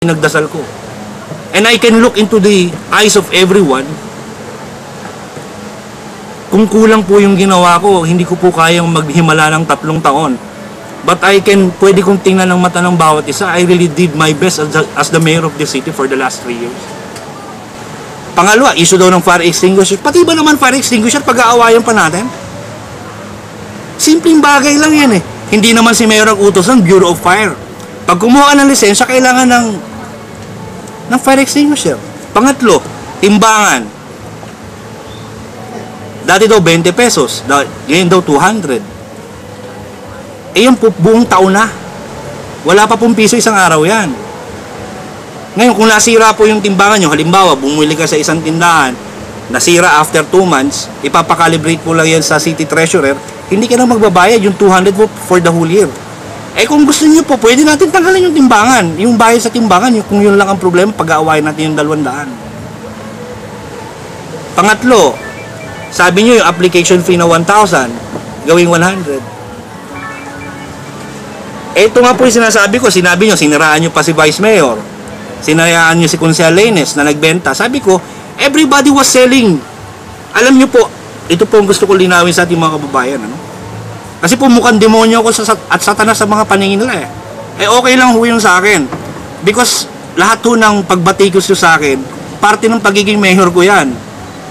nagdasal ko. And I can look into the eyes of everyone. Kung kulang po yung ginawa ko, hindi ko po kayang maghimala ng 3 taon. But pwede kong tingnan ng mata ng bawat isa. I really did my best as the mayor of the city for the last 3 years. Pangalawa, issue daw ng fire extinguisher. Pati ba naman fire extinguisher, pag-aawayan pa natin? Simpleng bagay lang yan eh. Hindi naman si mayor ang utos ng Bureau of Fire. Pag kumuha ka ng lisensya, kailangan ng fire extinguisher. Pangatlo, timbangan. Dati daw 20 pesos, ngayon daw 200. Eh yung buong taon na. Wala pa pong piso isang araw yan. Ngayon kung nasira po yung timbangan nyo, halimbawa bumili ka sa isang tindahan, nasira after 2 months, ipapakalibrate po lang yan sa city treasurer, hindi ka na magbabayad yung 200 po for the whole year. Eh kung gusto niyo po, pwede natin tanggalin yung timbangan. Yung bayad sa timbangan, kung yun lang ang problema, pag-aawayan natin yung 200. Pangatlo, sabi nyo yung application fee na 1,000, gawing 100. Ito nga po yung sinasabi ko, sinabi nyo, siniraan nyo pa si Vice Mayor, siniraan nyo si Consel Lainez na nagbenta. Sabi ko, everybody was selling. Alam nyo po, ito po ang gusto ko linawin sa ating mga kababayan. Ano? Kasi po mukhang demonyo ako at satanas sa mga paningin nila eh. Eh okay lang ho yung sa akin. Because lahat ho ng pagbatikos nyo sa akin, parte ng pagiging mayor ko yan.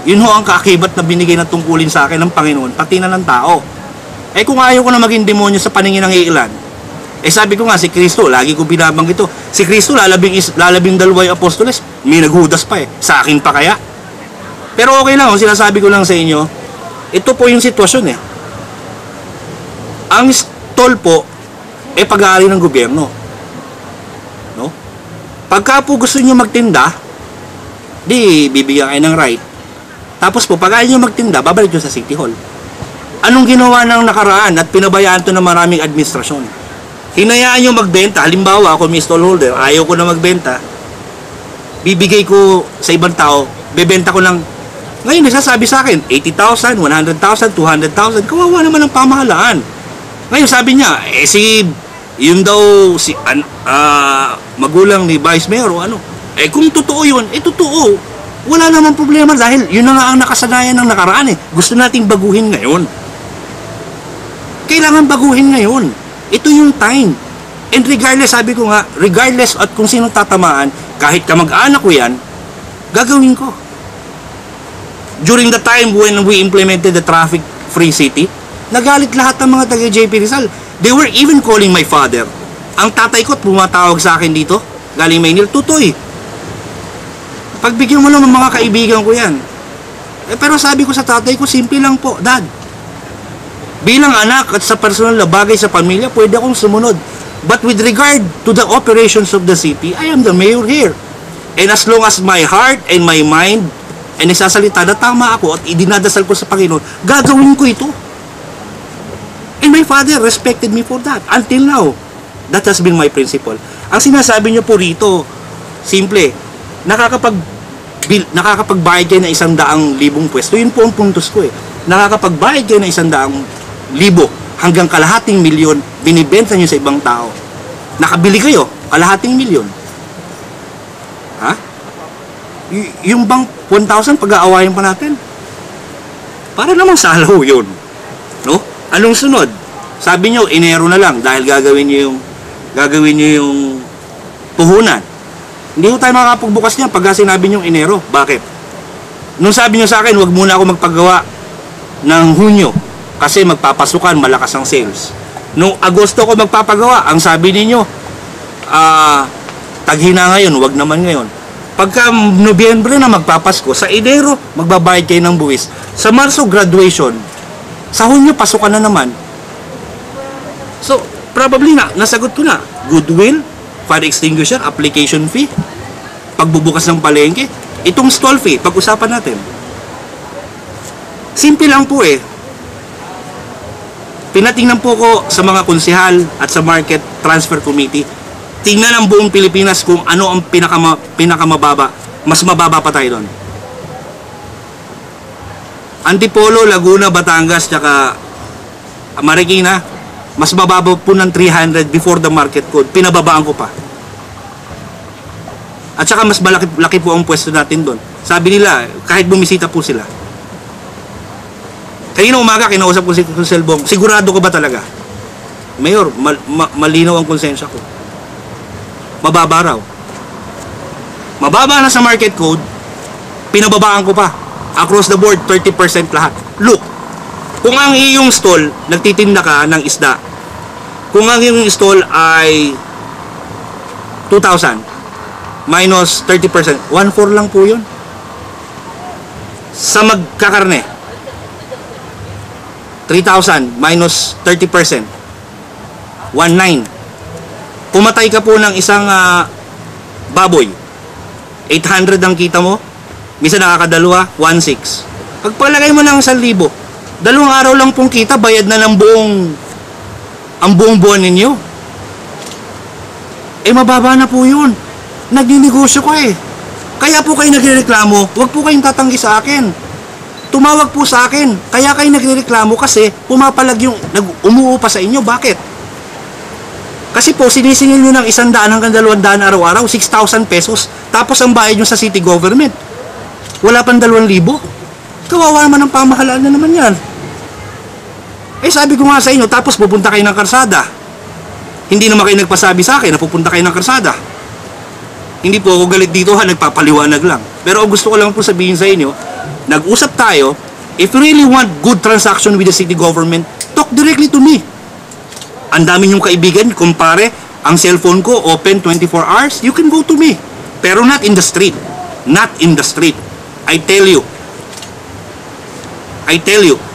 Yun ho ang kaakibat na binigay na tungkulin sa akin ng Panginoon, pati na ng tao. Eh kung ayaw ko na maging demonyo sa paningin ng ilan, eh sabi ko nga si Kristo, lagi ko binabanggit ito, si Kristo lalabing 2 apostoles, may naghudas pa eh, sa akin pa kaya? Pero okay lang, sinasabi ko lang sa inyo, ito po yung sitwasyon eh. Ang stall po, eh pag-aari ng gobyerno. No? Pagka po gusto nyo magtinda, di bibigyan kayo ng right. Tapos po, pag ayaw nyo magtinda, babalik nyo sa City Hall. Anong ginawa ng nakaraan at pinabayaan to ng maraming administrasyon? Hinayaan nyo magbenta. Halimbawa, ako may stallholder, ayaw ko na magbenta. Bibigay ko sa ibang tao, bebenta ko ng, ngayon, nagsasabi sa akin, 80,000, 100,000, 200,000. Kawawa naman ang pamahalaan. Ngayon, sabi niya, yun daw, magulang ni Vice Mayor o ano. Eh, kung totoo yun, totoo. Wala namang problema dahil yun na nga ang nakasanayan ng nakaraan eh. Gusto nating baguhin ngayon. Kailangan baguhin ngayon. Ito yung time. And regardless, sabi ko nga, regardless at kung sino tatamaan, kahit kamag-anak ko yan, gagawin ko. During the time when we implemented the traffic-free city, nagalit lahat ng mga taga-JP Rizal. They were even calling my father. Ang tatay ko pumatawag sa akin dito, galing Maynil, Tutoy, pagbigyan mo lang ng mga kaibigan ko yan. Eh, pero sabi ko sa tatay ko, simple lang po, Dad. Bilang anak at sa personal na bagay sa pamilya, pwede akong sumunod. But with regard to the operations of the city, I am the mayor here. And as long as my heart and my mind ay nagsasalita na tama ako at idinadasal ko sa Panginoon, gagawin ko ito. And my father respected me for that. Until now, that has been my principle. Ang sinasabi niyo po rito, simple, nakakapagbayad kayo ng 100,000 pwesto. Yun po ang puntos ko eh. Nakakapagbayad kayo ng 100,000 hanggang kalahating milyon, binibenta nyo sa ibang tao. Nakabili kayo, kalahating milyon. Ha? Yung bang 1,000 pag-aawayan pa natin? Para namang salaw yun. No? Anong sunod? Sabi nyo, Enero na lang dahil gagawin nyo yung puhunan. Hindi ko tayo makakapagbukas niyan pagka sinabi nyo Enero. Bakit? Nung sabi nyo sa akin, wag muna ako magpagawa ng Hunyo kasi magpapasukan, malakas ang sales. Nung Agosto ko magpapagawa, ang sabi ninyo, taghina ngayon, wag naman ngayon. Pagka Nobyembre na magpapasko, sa Enero, magbabayad kayo ng buwis. Sa Marso, graduation. Sa Hunyo, pasukan na naman. So, probably nasagot ko na. Goodwill, fire extinguisher, application fee, pagbubukas ng palengke, itong stall fee, pag-usapan natin. Simple lang po eh. Pinatingnan po ko sa mga konsehal at sa market transfer committee, tingnan ang buong Pilipinas kung ano ang pinakamababa, mas mababa pa tayo doon. Antipolo, Laguna, Batangas, tsaka Marikina, mas mababa po ng 300 before the market code. Pinababaan ko pa. At saka mas laki po ang pwesto natin doon. Sabi nila, kahit bumisita po sila. Kanina umaga, kinausap ko si Selbong, sigurado ka ba talaga? Mayor, malinaw ang konsensya ko. Mababa raw. Mababa na sa market code, pinababaan ko pa. Across the board, 30% lahat. Look, kung ang iyong stall, nagtitinda ka ng isda, kung ang iyong stall ay 2,000 minus 30%, 1,400 lang po yun. Sa magkakarne, 3,000 minus 30%, 1,900. Pumatay ka po ng isang baboy, 800 ang kita mo, minsan nakakadalawa, 1,600. Pagpalagay mo ng 1,000, 2 araw lang pong kita, bayad na ng ang buong buwan ninyo. Eh mababa na po yun. Nagninegosyo ko eh. Kaya po kayo nagrereklamo, huwag po kayong tatanggi sa akin. Tumawag po sa akin. Kaya kayo nagrereklamo kasi pumapalag yung umuupa sa inyo. Bakit? Kasi po sinisingil nyo ng 100 hanggang 200 araw-araw, 6,000 pesos. Tapos ang bayad nyo sa city government, wala pang 2,000. Kawawa naman ang pamahalaan na naman yan. Eh sabi ko nga sa inyo, tapos pupunta kayo ng karsada. Hindi naman kayo nagpasabi sa akin na pupunta kayo ng karsada. Hindi po ako galit dito ha, nagpapaliwanag lang. Pero gusto ko lang po sabihin sa inyo, nag-usap tayo, if you really want good transaction with the city government, talk directly to me. Ang dami niyong kaibigan, kumpare, ang cellphone ko open 24 hours, you can go to me. Pero not in the street. Not in the street. I tell you,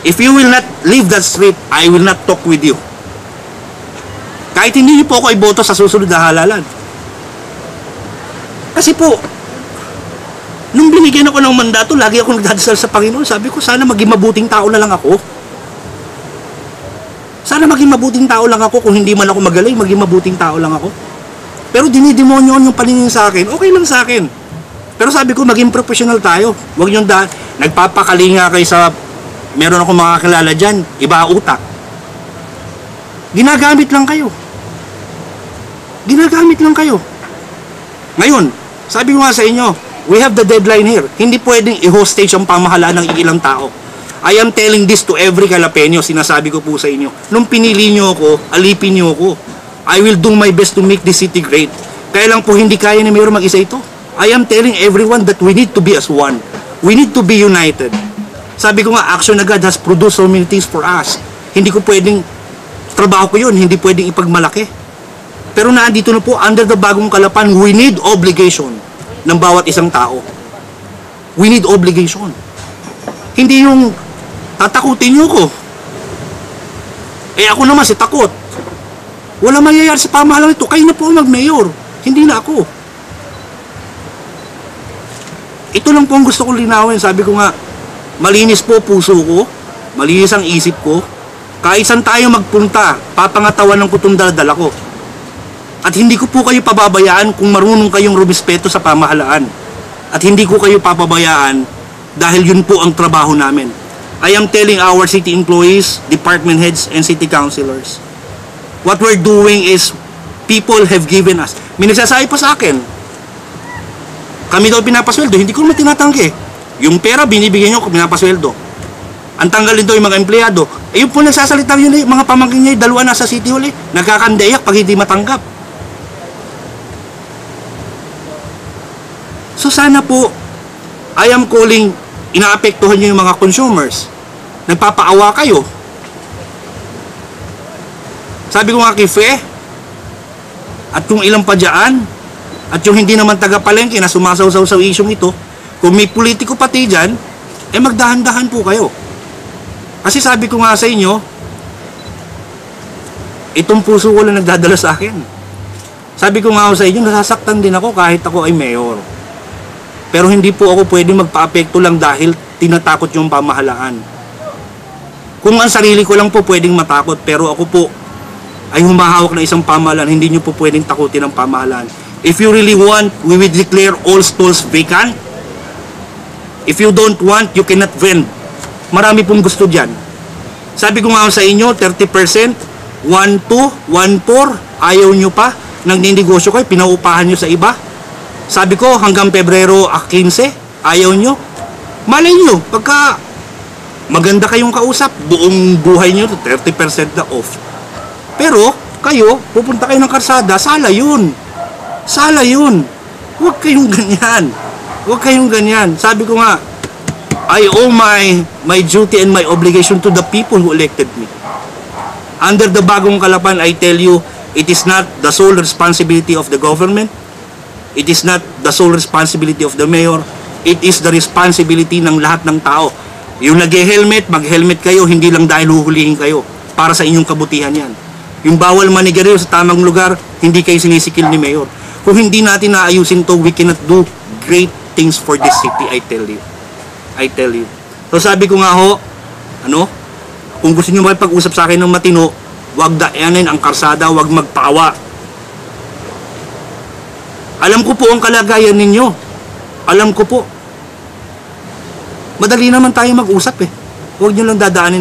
if you will not leave that street, I will not talk with you. Kahit hindi niyo po ako iboto sa susunod na halalan. Kasi po, nung binigyan ako ng mandato, lagi ako nagdadasal sa Panginoon. Sabi ko, sana maging mabuting tao na lang ako. Sana maging mabuting tao lang ako. Kung hindi man ako magaling, maging mabuting tao lang ako. Pero dinidemonyon yung paningin sa akin, okay lang sa akin. Pero sabi ko, maging professional tayo. Huwag yung nagpapakalinga kayo sa, meron ako mga kilala dyan, iba utak. Ginagamit lang kayo. Ginagamit lang kayo. Ngayon, sabi ko nga sa inyo, we have the deadline here. Hindi pwedeng i-hostage ang pamahalaan ng ilang tao. I am telling this to every Calapeño, sinasabi ko po sa inyo. Nung pinili nyo ako, alipin nyo ako. I will do my best to make this city great. Kaya lang po hindi kaya ni Mayor mag-isa ito. I am telling everyone that we need to be as one. We need to be united. Sabi ko nga, action agad has produced so many things for us. Hindi ko pwedeng, trabaho ko yun, hindi pwedeng ipagmalaki. Pero nandito na po, under the bagong Kalapan, we need obligation ng bawat isang tao. We need obligation. Hindi yung tatakutin nyo ko. Eh ako naman si takot. Wala mangyayari sa pamahalaan ito. Kayo na po mag-mayor. Hindi na ako. Ito lang po ang gusto kong linawin. Sabi ko nga, malinis po puso ko. Malinis ang isip ko. Kahit saan tayo magpunta, papangatawan ng kutong dala ko. At hindi ko po kayo pababayaan kung marunong kayong rumispeto sa pamahalaan. At hindi ko kayo papabayaan dahil yun po ang trabaho namin. I am telling our city employees, department heads, and city councilors, what we're doing is, people have given us. May nagsasabi pa sa akin, kami daw pinapasweldo, hindi ko naman tinatanggi. Yung pera, binibigyan nyo, pinapasweldo. Ang tanggalin daw yung mga empleyado. Eh yung po nagsasalita yun, mga pamangkin niya, dalawa nasa city hall, nagkakandayak pag hindi matanggap. So sana po, I am calling, inaapektuhan nyo yung mga consumers. Nagpapaawa kayo. Sabi ko nga kay Fe, at kung ilang pa dyan, at yung hindi naman taga-palengke na sumasaw-saw sa isyong ito, kung may politiko pati dyan, eh magdahan-dahan po kayo. Kasi sabi ko nga sa inyo, itong puso ko lang nagdadala sa akin. Sabi ko nga sa inyo, nasasaktan din ako kahit ako ay mayor. Pero hindi po ako pwede magpa-apekto lang dahil tinatakot yung pamahalaan. Kung ang sarili ko lang po pwedeng matakot, pero ako po ay humahawak na isang pamahalaan, hindi nyo po pwedeng takutin ang pamahalaan. If you really want, we will declare all stalls vacant. If you don't want, you cannot vend. Marami pong gusto dyan. Sabi ko nga sa inyo, 30%, 1-2, 1-4, ayaw nyo pa, nagninegosyo kayo, pinaupahan nyo sa iba. Sabi ko, hanggang Pebrero 15, ayaw nyo. Malay nyo, pagka maganda kayong kausap, buong buhay nyo, 30% na off. Pero, kayo, pupunta kayo ng karsada, sala yun. Sala yun. Huwag kayong ganyan. Huwag kayong ganyan. Sabi ko nga, I owe my duty and my obligation to the people who elected me. Under the Bagong Kalapan, I tell you, it is not the sole responsibility of the government. It is not the sole responsibility of the mayor. It is the responsibility ng lahat ng tao. Yung nag-helmet, mag-helmet kayo, hindi lang dahil huhulihin kayo. Para sa inyong kabutihan yan. Yung bawal manigaryo sa tamang lugar, hindi kayo sinisikil ni mayor. Kung hindi natin naayusin to, we cannot do great things for this city, I tell you. I tell you. So sabi ko nga ho, kung gusto nyo makipag-usap sa akin ng matino, wag daanin ang karsada, wag magpawa. Alam ko po ang kalagayan ninyo. Alam ko po. Madali naman tayo mag-usap eh. Huwag nyo lang dadaanin